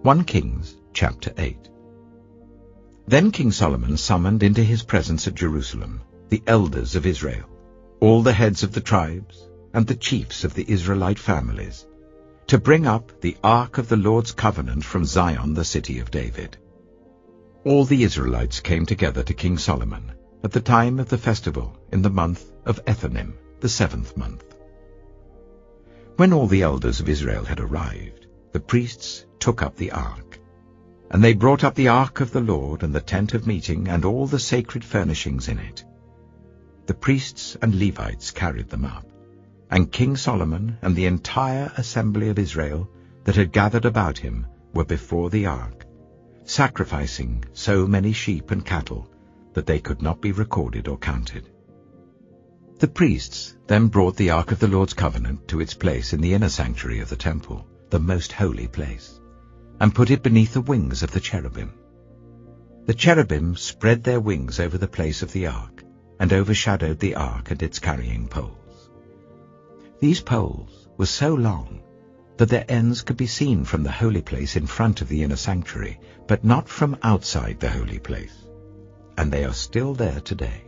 1 Kings chapter 8. Then King Solomon summoned into his presence at Jerusalem the elders of Israel, all the heads of the tribes, and the chiefs of the Israelite families, to bring up the ark of the Lord's covenant from Zion, the city of David. All the Israelites came together to King Solomon at the time of the festival in the month of Ethanim, the 7th month. When all the elders of Israel had arrived, the priests took up the ark. And they brought up the ark of the Lord and the tent of meeting and all the sacred furnishings in it. The priests and Levites carried them up, and King Solomon and the entire assembly of Israel that had gathered about him were before the ark, sacrificing so many sheep and cattle that they could not be recorded or counted. The priests then brought the ark of the Lord's covenant to its place in the inner sanctuary of the temple, the most holy place, and put it beneath the wings of the cherubim. The cherubim spread their wings over the place of the ark, and overshadowed the ark and its carrying poles. These poles were so long that their ends could be seen from the holy place in front of the inner sanctuary, but not from outside the holy place, and they are still there today.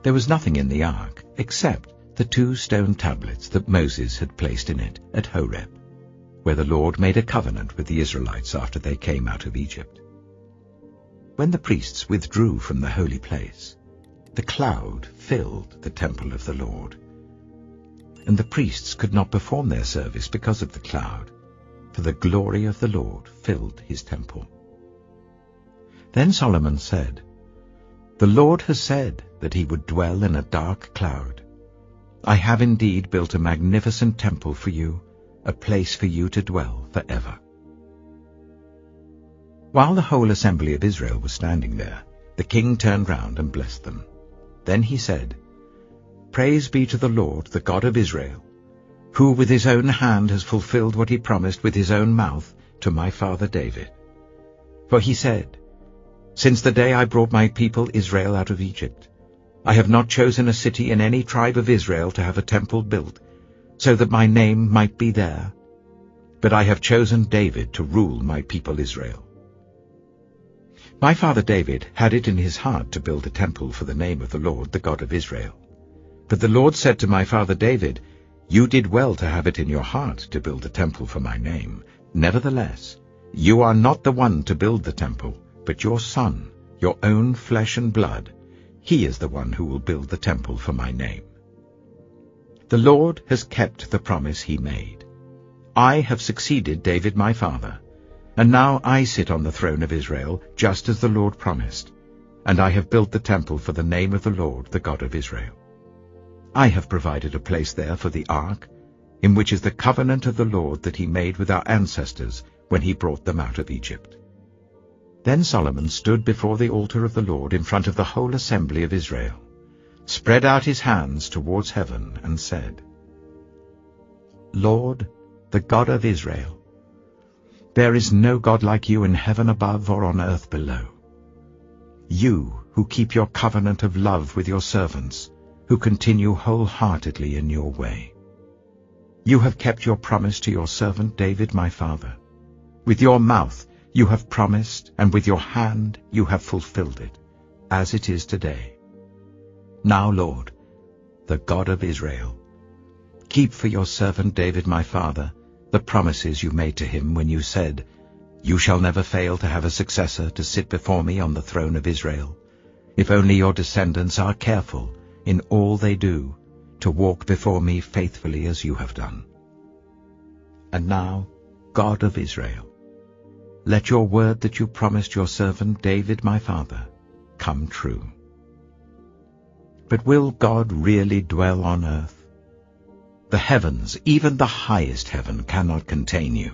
There was nothing in the ark except the 2 stone tablets that Moses had placed in it at Horeb, where the Lord made a covenant with the Israelites after they came out of Egypt. When the priests withdrew from the holy place, the cloud filled the temple of the Lord, and the priests could not perform their service because of the cloud, for the glory of the Lord filled his temple. Then Solomon said, "The Lord has said that he would dwell in a dark cloud. I have indeed built a magnificent temple for you, a place for you to dwell forever." While the whole assembly of Israel was standing there, the king turned round and blessed them. Then he said, "Praise be to the Lord, the God of Israel, who with his own hand has fulfilled what he promised with his own mouth to my father David. For he said, 'Since the day I brought my people Israel out of Egypt, I have not chosen a city in any tribe of Israel to have a temple built, so that my name might be there. But I have chosen David to rule my people Israel.' My father David had it in his heart to build a temple for the name of the Lord, the God of Israel. But the Lord said to my father David, 'You did well to have it in your heart to build a temple for my name. Nevertheless, you are not the one to build the temple, but your son, your own flesh and blood. He is the one who will build the temple for my name.' The Lord has kept the promise he made. I have succeeded David my father, and now I sit on the throne of Israel, just as the Lord promised, and I have built the temple for the name of the Lord, the God of Israel. I have provided a place there for the ark, in which is the covenant of the Lord that he made with our ancestors when he brought them out of Egypt." Then Solomon stood before the altar of the Lord in front of the whole assembly of Israel, spread out his hands towards heaven, and said, "Lord, the God of Israel, there is no God like you in heaven above or on earth below. You who keep your covenant of love with your servants, who continue wholeheartedly in your way. You have kept your promise to your servant David my father. With your mouth you have promised, and with your hand you have fulfilled it, as it is today. Now, Lord, the God of Israel, keep for your servant David my father the promises you made to him when you said, 'You shall never fail to have a successor to sit before me on the throne of Israel, if only your descendants are careful in all they do to walk before me faithfully as you have done.' And now, God of Israel, let your word that you promised your servant David my father come true. But will God really dwell on earth? The heavens, even the highest heaven, cannot contain you.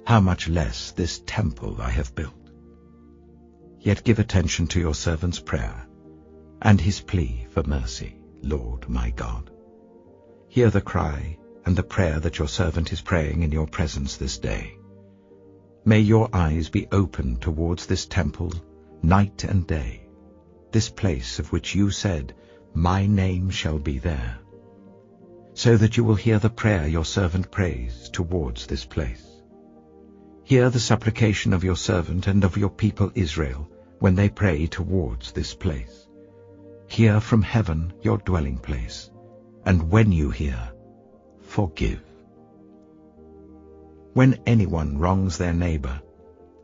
How much less this temple I have built? Yet give attention to your servant's prayer and his plea for mercy, Lord my God. Hear the cry and the prayer that your servant is praying in your presence this day. May your eyes be open towards this temple night and day, this place of which you said, 'My name shall be there,' so that you will hear the prayer your servant prays towards this place. Hear the supplication of your servant and of your people Israel when they pray towards this place. Hear from heaven your dwelling place, and when you hear, forgive. When anyone wrongs their neighbor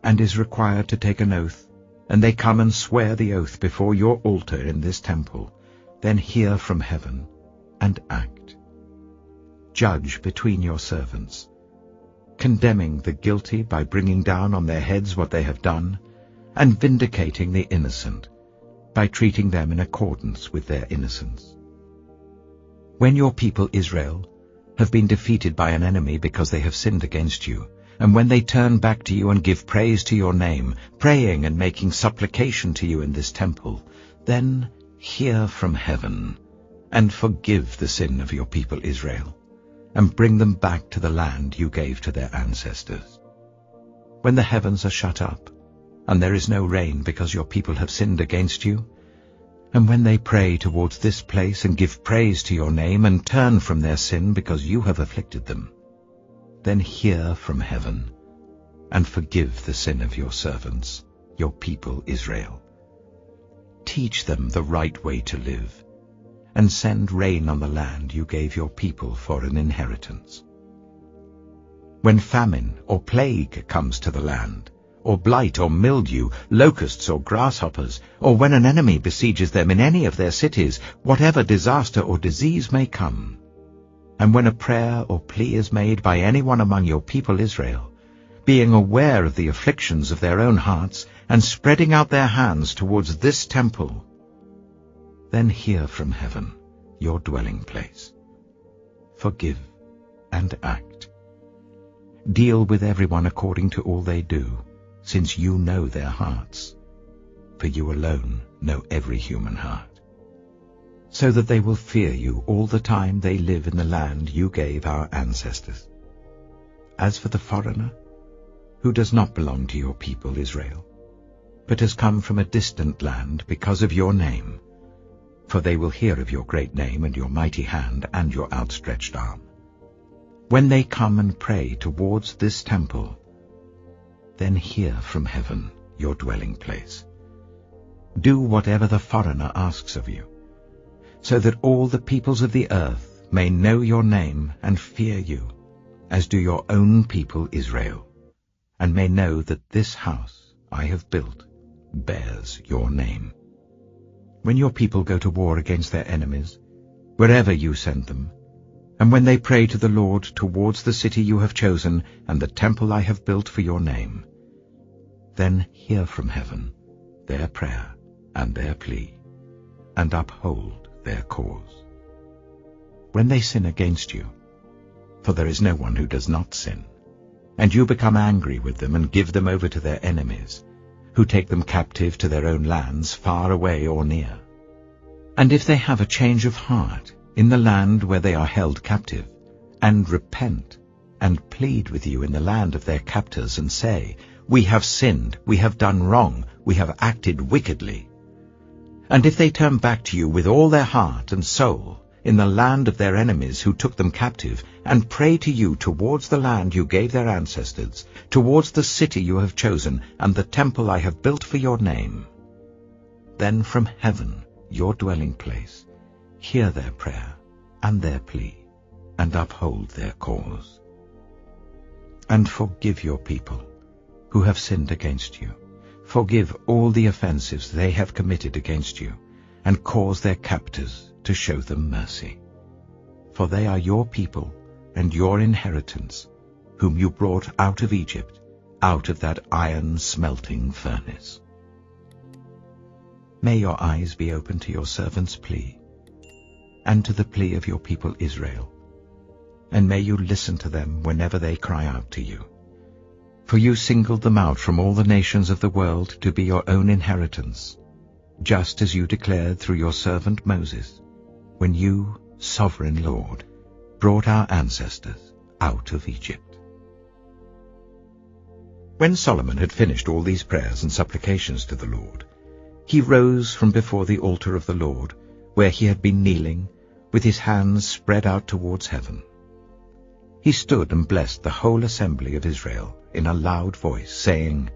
and is required to take an oath, and they come and swear the oath before your altar in this temple, then hear from heaven and act. Judge between your servants, condemning the guilty by bringing down on their heads what they have done, and vindicating the innocent by treating them in accordance with their innocence. When your people Israel have been defeated by an enemy because they have sinned against you, and when they turn back to you and give praise to your name, praying and making supplication to you in this temple, then hear from heaven and forgive the sin of your people Israel, and bring them back to the land you gave to their ancestors. When the heavens are shut up, and there is no rain because your people have sinned against you, and when they pray towards this place and give praise to your name and turn from their sin because you have afflicted them, then hear from heaven and forgive the sin of your servants, your people Israel. Teach them the right way to live, and send rain on the land you gave your people for an inheritance. When famine or plague comes to the land, or blight or mildew, locusts or grasshoppers, or when an enemy besieges them in any of their cities, whatever disaster or disease may come, and when a prayer or plea is made by anyone among your people Israel, being aware of the afflictions of their own hearts, and spreading out their hands towards this temple, then hear from heaven your dwelling place. Forgive and act. Deal with everyone according to all they do, since you know their hearts, for you alone know every human heart, so that they will fear you all the time they live in the land you gave our ancestors. As for the foreigner, who does not belong to your people Israel, but has come from a distant land because of your name, for they will hear of your great name and your mighty hand and your outstretched arm. When they come and pray towards this temple, then hear from heaven your dwelling place. Do whatever the foreigner asks of you, so that all the peoples of the earth may know your name and fear you, as do your own people Israel, and may know that this house I have built bears your name. When your people go to war against their enemies, wherever you send them, and when they pray to the Lord towards the city you have chosen and the temple I have built for your name, then hear from heaven their prayer and their plea, and uphold their cause. When they sin against you, for there is no one who does not sin, and you become angry with them and give them over to their enemies, who take them captive to their own lands, far away or near, and if they have a change of heart in the land where they are held captive, and repent, and plead with you in the land of their captors, and say, We have sinned, we have done wrong, we have acted wickedly. And if they turn back to you with all their heart and soul in the land of their enemies who took them captive, and pray to you towards the land you gave their ancestors, towards the city you have chosen, and the temple I have built for your name, then from heaven, your dwelling place, hear their prayer and their plea, and uphold their cause. And forgive your people who have sinned against you. Forgive all the offenses they have committed against you, and cause their captors to show them mercy. For they are your people and your inheritance, whom you brought out of Egypt, out of that iron-smelting furnace. May your eyes be open to your servant's plea, and to the plea of your people Israel, and may you listen to them whenever they cry out to you. For you singled them out from all the nations of the world to be your own inheritance, just as you declared through your servant Moses, when you, sovereign Lord, brought our ancestors out of Egypt. When Solomon had finished all these prayers and supplications to the Lord, he rose from before the altar of the Lord, where he had been kneeling, with his hands spread out towards heaven. He stood and blessed the whole assembly of Israel, in a loud voice, saying,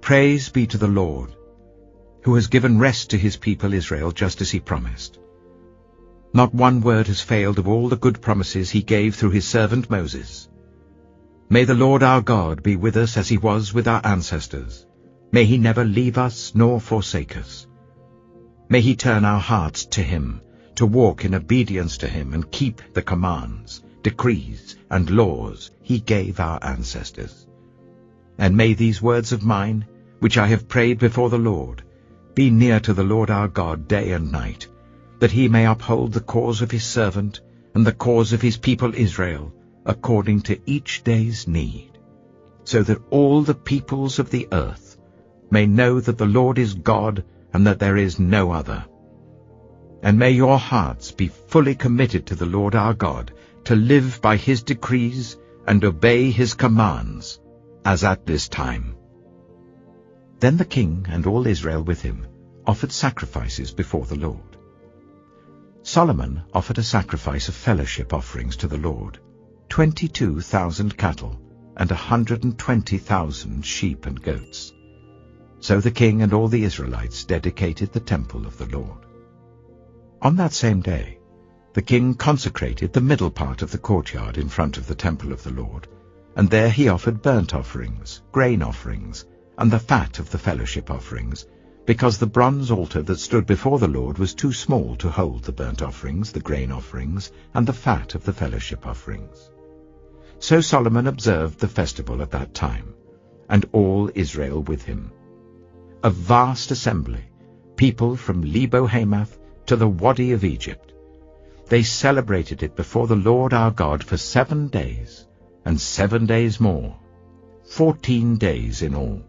"Praise be to the Lord, who has given rest to his people Israel, just as he promised. Not one word has failed of all the good promises he gave through his servant Moses. May the Lord our God be with us as he was with our ancestors. May he never leave us nor forsake us. May he turn our hearts to him, to walk in obedience to him and keep the commands, decrees, and laws he gave our ancestors. And may these words of mine, which I have prayed before the Lord, be near to the Lord our God day and night, that he may uphold the cause of his servant and the cause of his people Israel, according to each day's need, so that all the peoples of the earth may know that the Lord is God and that there is no other. And may your hearts be fully committed to the Lord our God, to live by his decrees and obey his commands, as at this time." Then the king and all Israel with him offered sacrifices before the Lord. Solomon offered a sacrifice of fellowship offerings to the Lord, 22,000 cattle and 120,000 sheep and goats. So the king and all the Israelites dedicated the temple of the Lord. On that same day, the king consecrated the middle part of the courtyard in front of the temple of the Lord, and there he offered burnt offerings, grain offerings, and the fat of the fellowship offerings, because the bronze altar that stood before the Lord was too small to hold the burnt offerings, the grain offerings, and the fat of the fellowship offerings. So Solomon observed the festival at that time, and all Israel with him. A vast assembly, people from Lebo-Hamath to the Wadi of Egypt. They celebrated it before the Lord our God for 7 days, and 7 days more, 14 days in all.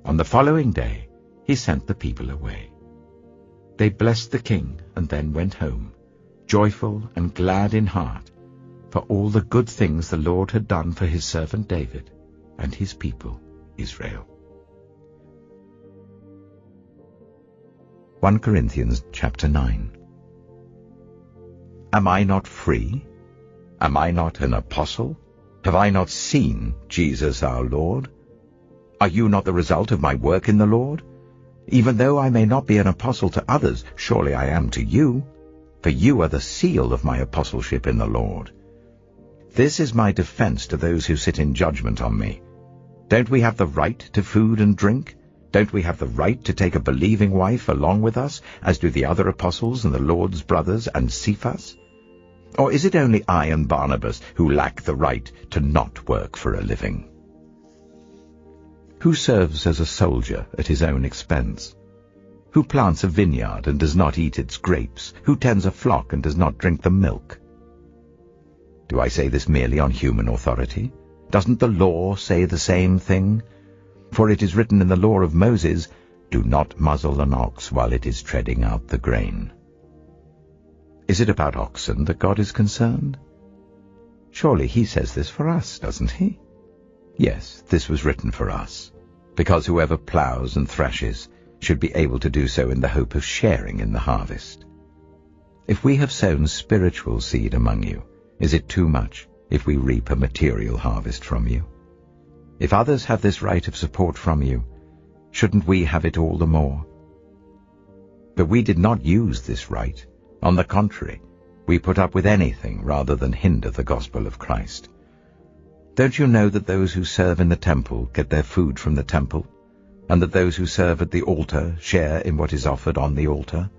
On the following day he sent the people away. They blessed the king and then went home, joyful and glad in heart, for all the good things the Lord had done for his servant David and his people Israel. 1 Corinthians chapter 9. Am I not free? Am I not an apostle? Have I not seen Jesus our Lord? Are you not the result of my work in the Lord? Even though I may not be an apostle to others, surely I am to you, for you are the seal of my apostleship in the Lord. This is my defense to those who sit in judgment on me. Don't we have the right to food and drink? Don't we have the right to take a believing wife along with us, as do the other apostles and the Lord's brothers and Cephas? Or is it only I and Barnabas who lack the right to not work for a living? Who serves as a soldier at his own expense? Who plants a vineyard and does not eat its grapes? Who tends a flock and does not drink the milk? Do I say this merely on human authority? Doesn't the law say the same thing? For it is written in the law of Moses, "Do not muzzle an ox while it is treading out the grain." Is it about oxen that God is concerned? Surely he says this for us, doesn't he? Yes, this was written for us, because whoever plows and thrashes should be able to do so in the hope of sharing in the harvest. If we have sown spiritual seed among you, is it too much if we reap a material harvest from you? If others have this right of support from you, shouldn't we have it all the more? But we did not use this right. On the contrary, we put up with anything rather than hinder the gospel of Christ. Don't you know that those who serve in the temple get their food from the temple, and that those who serve at the altar share in what is offered on the altar?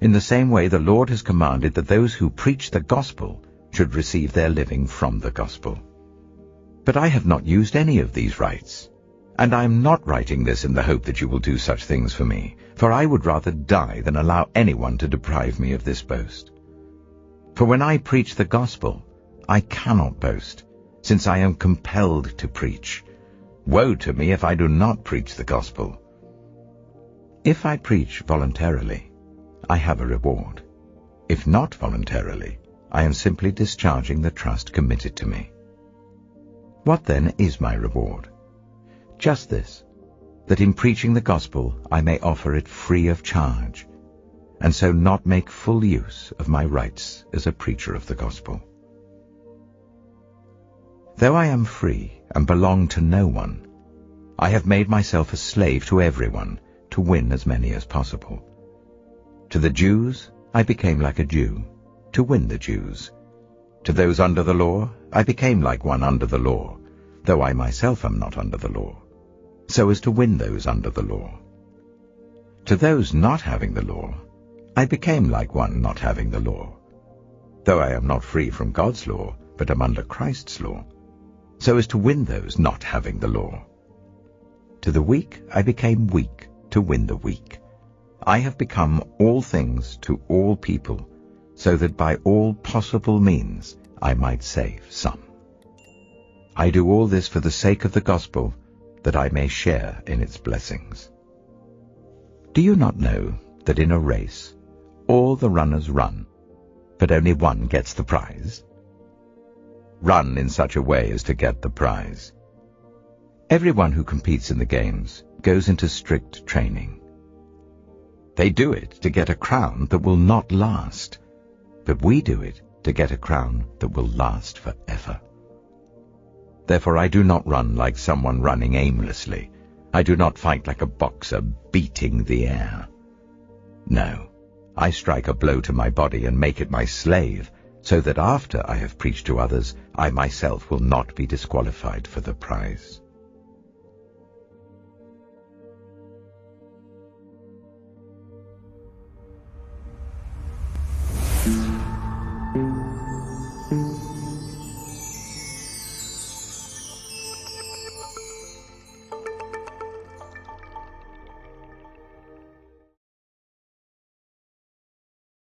In the same way the Lord has commanded that those who preach the gospel should receive their living from the gospel. But I have not used any of these rights, and I am not writing this in the hope that you will do such things for me, for I would rather die than allow anyone to deprive me of this boast. For when I preach the gospel, I cannot boast, since I am compelled to preach. Woe to me if I do not preach the gospel. If I preach voluntarily, I have a reward. If not voluntarily, I am simply discharging the trust committed to me. What then is my reward? Just this, that in preaching the gospel I may offer it free of charge, and so not make full use of my rights as a preacher of the gospel. Though I am free and belong to no one, I have made myself a slave to everyone to win as many as possible. To the Jews, I became like a Jew, to win the Jews. To those under the law, I became like one under the law, though I myself am not under the law, so as to win those under the law. To those not having the law, I became like one not having the law, though I am not free from God's law, but am under Christ's law, so as to win those not having the law. To the weak I became weak to win the weak. I have become all things to all people, so that by all possible means I might save some. I do all this for the sake of the gospel, that I may share in its blessings. Do you not know that in a race all the runners run, but only one gets the prize? Run in such a way as to get the prize. Everyone who competes in the games goes into strict training. They do it to get a crown that will not last, but we do it to get a crown that will last forever. Therefore I do not run like someone running aimlessly. I do not fight like a boxer beating the air. No, I strike a blow to my body and make it my slave, so that after I have preached to others, I myself will not be disqualified for the prize.